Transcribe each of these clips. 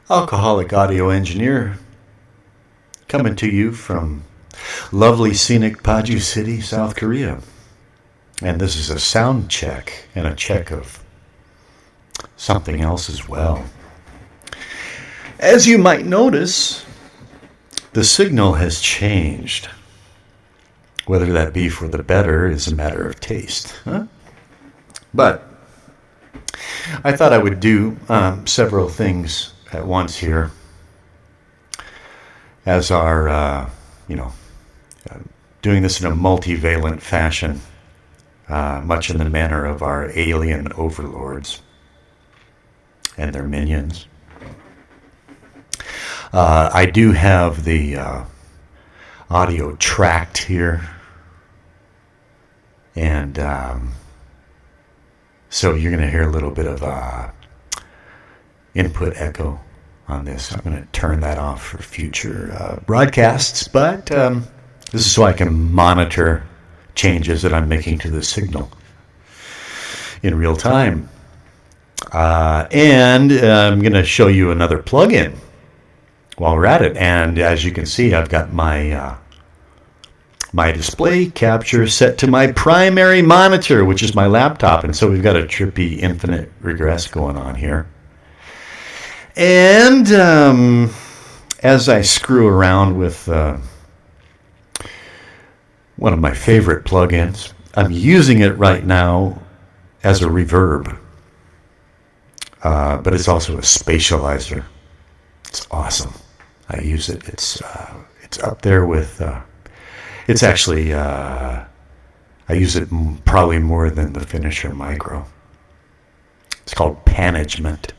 alcoholic audio engineer, coming to you from lovely scenic Paju City, South Korea. And this is a sound check and a check of something else as well. As you might notice, the signal has changed. Whether that be for the better is a matter of taste. Huh? But I thought I would do several things at once here as our, doing this in a multivalent fashion, much in the manner of our alien overlords and their minions. I do have the audio tracked here, and so you're going to hear a little bit of input echo on this. I'm going to turn that off for future broadcasts, but this is so I can monitor changes that I'm making to the signal in real time. And I'm going to show you another plugin while we're at it. And as you can see, I've got my my display capture set to my primary monitor, which is my laptop. And so we've got a trippy infinite regress going on here. And as I screw around with one of my favorite plugins, I'm using it right now as a reverb. But it's also a spatializer. It's awesome. I use it. It's up there with... It's actually, I use it probably more than the Finisher Micro. It's called Panagement.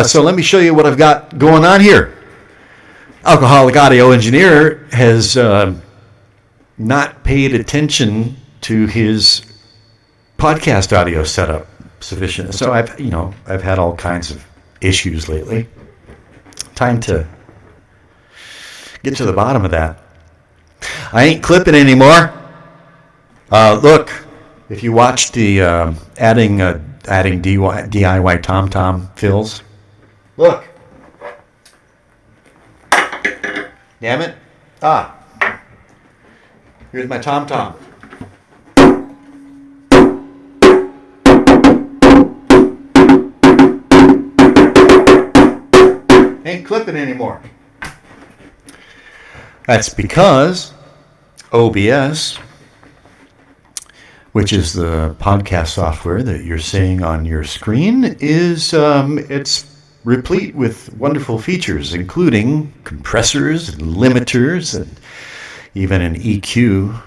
So let me show you what I've got going on here. Alcoholic Audio Engineer has not paid attention to his podcast audio setup sufficient. So I've had all kinds of issues lately. Time to get to the bottom of that. I ain't clipping anymore. Look, if you watch the adding DIY tom-tom fills, look. Damn it. Here's my tom-tom. Ain't clipping anymore. That's because OBS, which is the podcast software that you're seeing on your screen, is it's replete with wonderful features, including compressors and limiters and even an EQ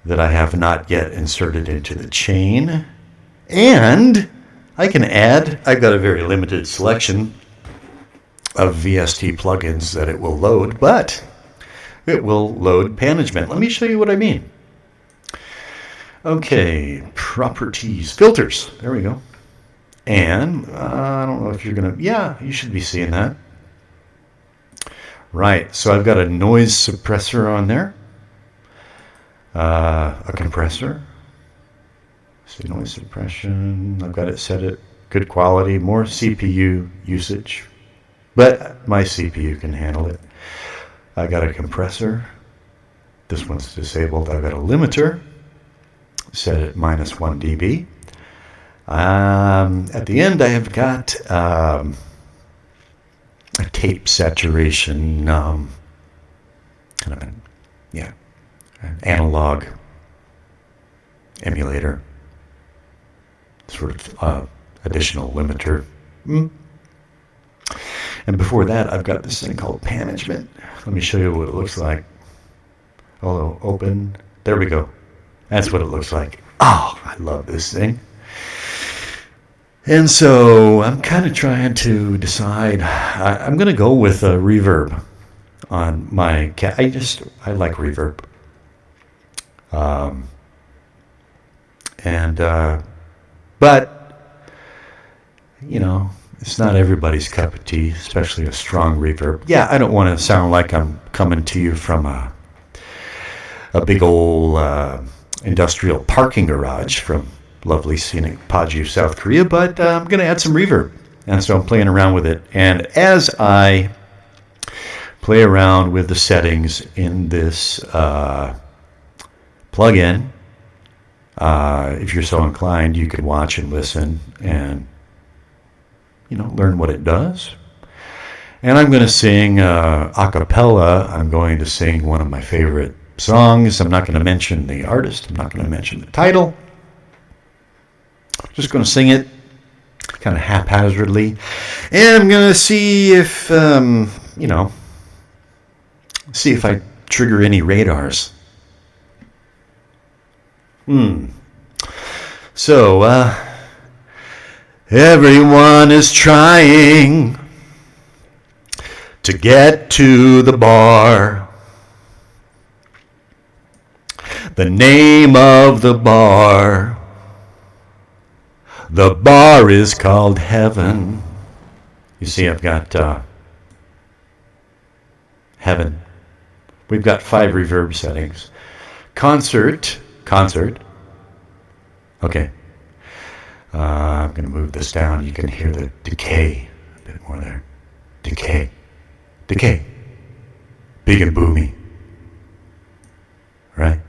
that I have not yet inserted into the chain. And I can add, I've got a very limited selection of VST plugins that it will load, but it will load Panagement. Let me show you what I mean. Okay, properties, filters. There we go. And I don't know if you're going to... Yeah, you should be seeing that. Right, so I've got a noise suppressor on there. A compressor. See, noise suppression. I've got it set at good quality, more CPU usage. But my CPU can handle it. I got a compressor. This one's disabled. I've got a limiter set at -1 dB. At the end, I have got a tape saturation, kind of an analog emulator, sort of additional limiter. And before that, I've got this thing called Panagement. Let me show you what it looks like. Oh, open. There we go. That's what it looks like. Oh, I love this thing. And so I'm kind of trying to decide. I'm going to go with a reverb on my cat. I like reverb. But, it's not everybody's cup of tea, especially a strong reverb. Yeah, I don't want to sound like I'm coming to you from a big old industrial parking garage from lovely scenic Paju, South Korea, but I'm going to add some reverb. And so I'm playing around with it. And as I play around with the settings in this plugin, if you're so inclined, you could watch and listen and, learn what it does. And I'm going to sing a cappella. I'm going to sing one of my favorite songs. I'm not going to mention the artist. I'm not going to mention the title. Just going to sing it kind of haphazardly. And I'm going to see if, see if I trigger any radars. So, everyone is trying to get to the bar. The name of the bar is called Heaven. You see, I've got Heaven. We've got 5 reverb settings. Concert. Okay. I'm going to move this down. You can hear the decay a bit more there. Decay. Big and boomy. Right?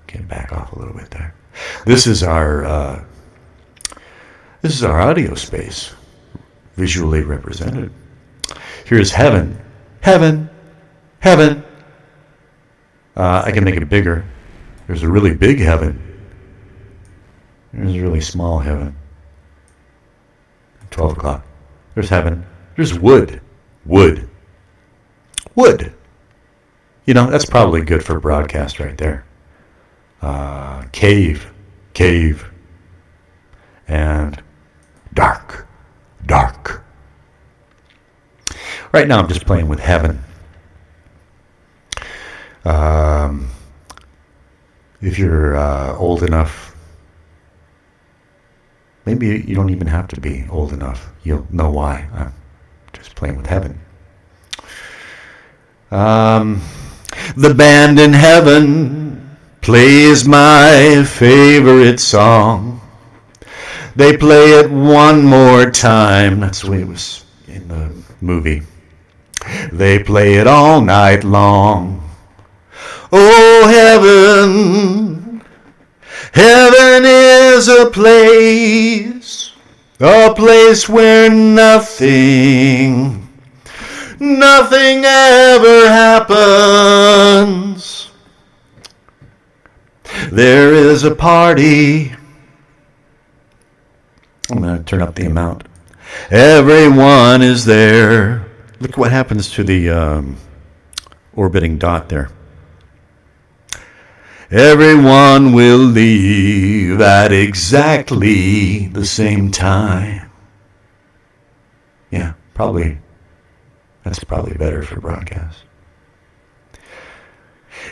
Okay, back off a little bit there. This is our audio space, visually represented. Here's Heaven. I can make it bigger. There's a really big Heaven. There's a really small Heaven. 12 o'clock. There's Heaven. There's wood. That's probably good for broadcast right there. Cave. And dark. Right now I'm just playing with Heaven. If you're old enough, maybe you don't even have to be old enough. You'll know why. I'm just playing with Heaven. The band in Heaven plays my favorite song. They play it one more time. That's the way it was in the movie. They play it all night long. Oh, Heaven is a place where nothing ever happens. There is a party. I'm going to turn up the amount. Everyone is there. Look what happens to the orbiting dot there. Everyone will leave at exactly the same time. Yeah, probably. That's probably better for broadcast.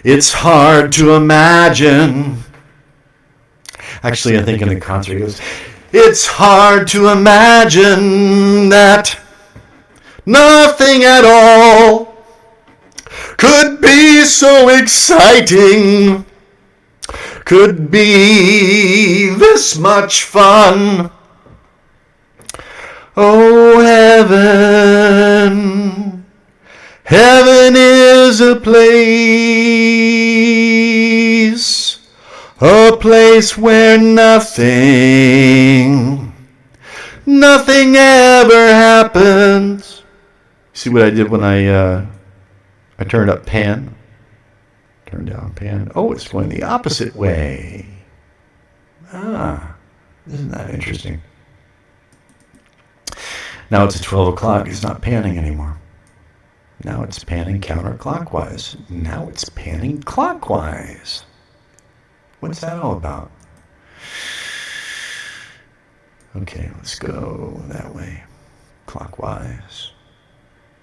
It's hard to imagine. Actually, I think in the concert it goes, it's hard to imagine that nothing at all could be so exciting, could be this much fun. Oh, Heaven is a place where nothing ever happens. See what I did when I turned up pan? Turn down pan. Oh, it's going the opposite way. Isn't that interesting? Now it's at 12 o'clock. It's not panning anymore. Now it's panning counterclockwise. Now it's panning clockwise. What's that all about? Okay, let's go that way. Clockwise.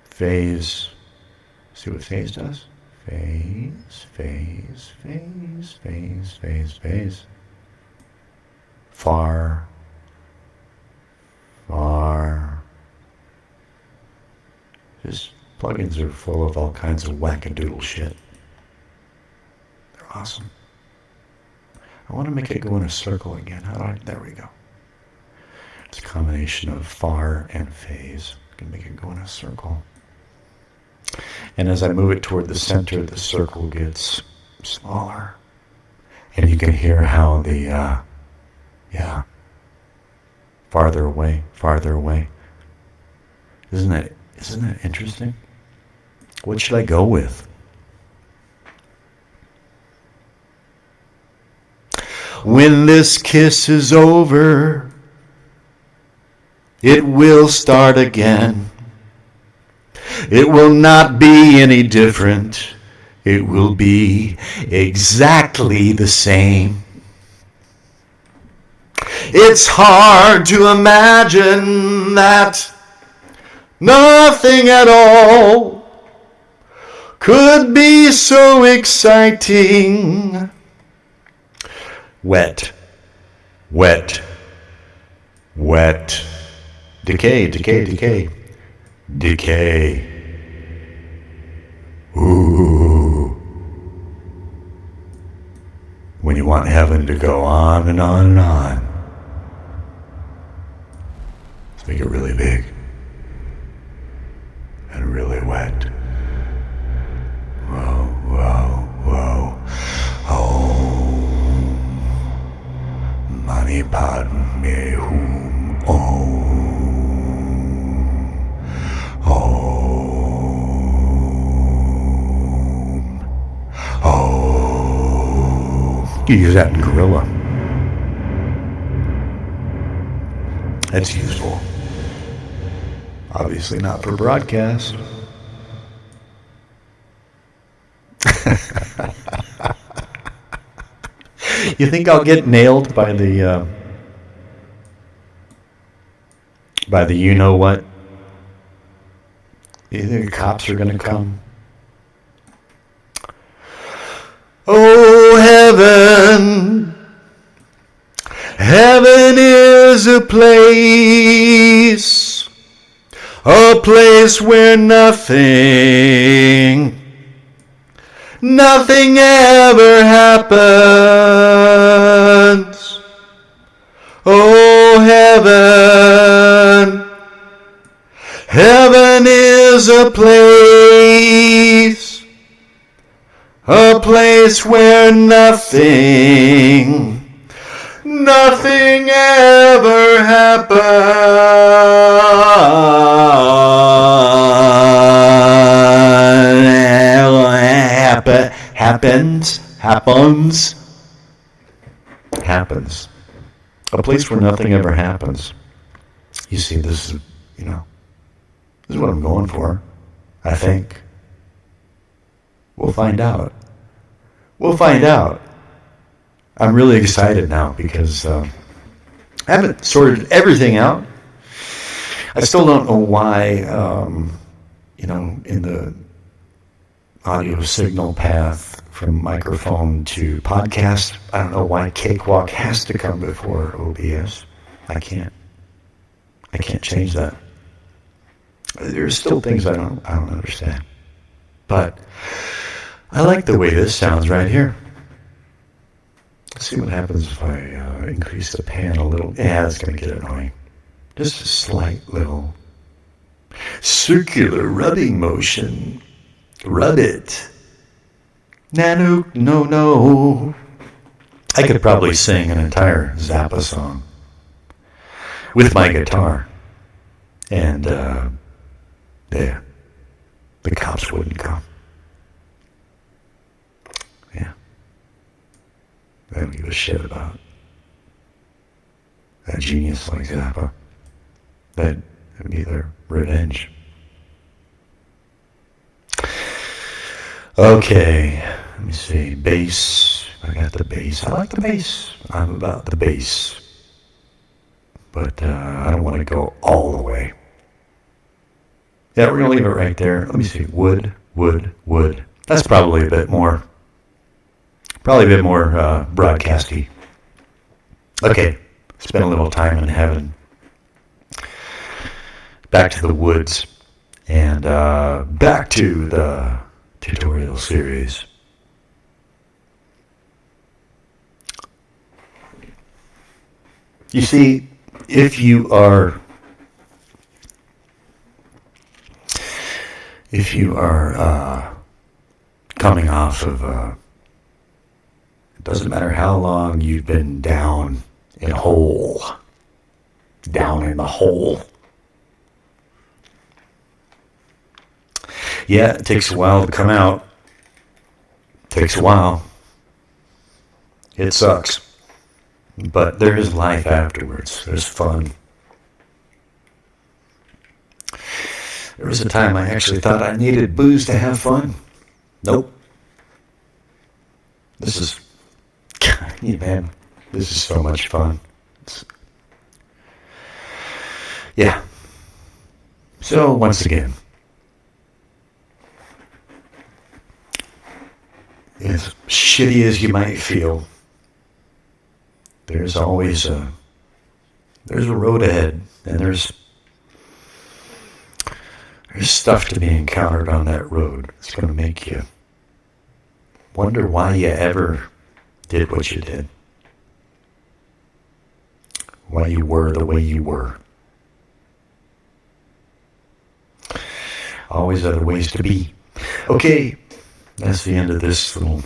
Phase. See what phase does? Phase. Far. Just plugins are full of all kinds of wackadoodle shit. They're awesome. I want to make it go in a circle again. There we go. It's a combination of far and phase. I can make it go in a circle. And as I move it toward the center, the circle gets smaller. And you can hear how the, farther away, farther away. Isn't that interesting? What should I go with? When this kiss is over, it will start again. It will not be any different. It will be exactly the same. It's hard to imagine that nothing at all could be so exciting. Wet, wet, wet. Decay, decay, decay. Decay. Ooh. When you want heaven to go on and on and on, let's make it really big and really wet. Whoa, whoa, whoa. Om Mani Padme Hum Om. You use that in Gorilla. That's useful. Obviously not for broadcast. You think I'll get nailed by the you know what? You think the cops are gonna come? Oh, heaven, heaven is a place where nothing ever happens. Oh, heaven, heaven is a place where nothing ever happens. A place where nothing ever happens. You see, this is what I'm going for, I think. We'll find out. I'm really excited now because I haven't sorted everything out. I still don't know why, in the audio signal path from microphone to podcast, I don't know why Cakewalk has to come before OBS. I can't change that. There's still things I don't understand. But I like the way this sounds right here. Let's see what happens if I increase the pan a little. Yeah, it's going to get annoying. Just a slight little circular rubbing motion. Rub it. No. I could probably sing an entire Zappa song with my guitar. And, the cops wouldn't come. Yeah. I don't give a shit about a genius like Zappa. That'd be their revenge. Okay, let me see. Bass. I got the bass. I like the bass. I'm about the bass. But I don't want to go all the way. Yeah, we're going to leave it right there. Let me see. Wood. That's probably a bit more broadcasty. Okay, spend a little time in heaven. Back to the woods. And back to the tutorial series. You see, if you are coming off of it doesn't matter how long you've been down in the hole. Yeah, it takes a while to come out. Takes a while. It sucks. But there is life afterwards. There's fun. There was a time I actually thought I needed booze to have fun. Nope. This is, man, this is so much fun. Yeah. So, once again, as shitty as you might feel, there's always there's a road ahead, and there's stuff to be encountered on that road. It's going to make you wonder why you ever did what you did. Why you were the way you were. Always other ways to be. Okay, that's the end of this little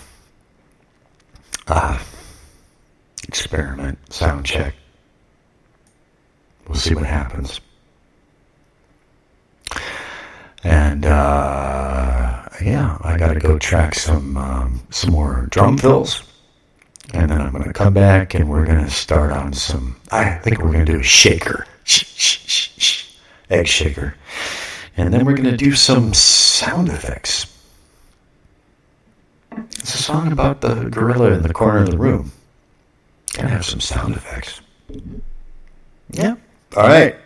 experiment, sound check. We'll see what happens. And yeah, I gotta go track some more drum fills, and then I'm gonna come back and we're gonna start on some. I think we're gonna do a shaker, egg shaker, and then we're gonna do some sound effects. It's a song about the gorilla in the corner of the room. Gotta have some sound effects. Yeah. All right.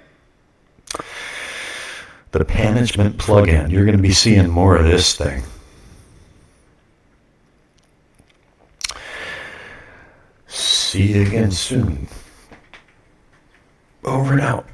The Panagement plugin. You're going to be seeing more of this thing. See you again soon. Over and out.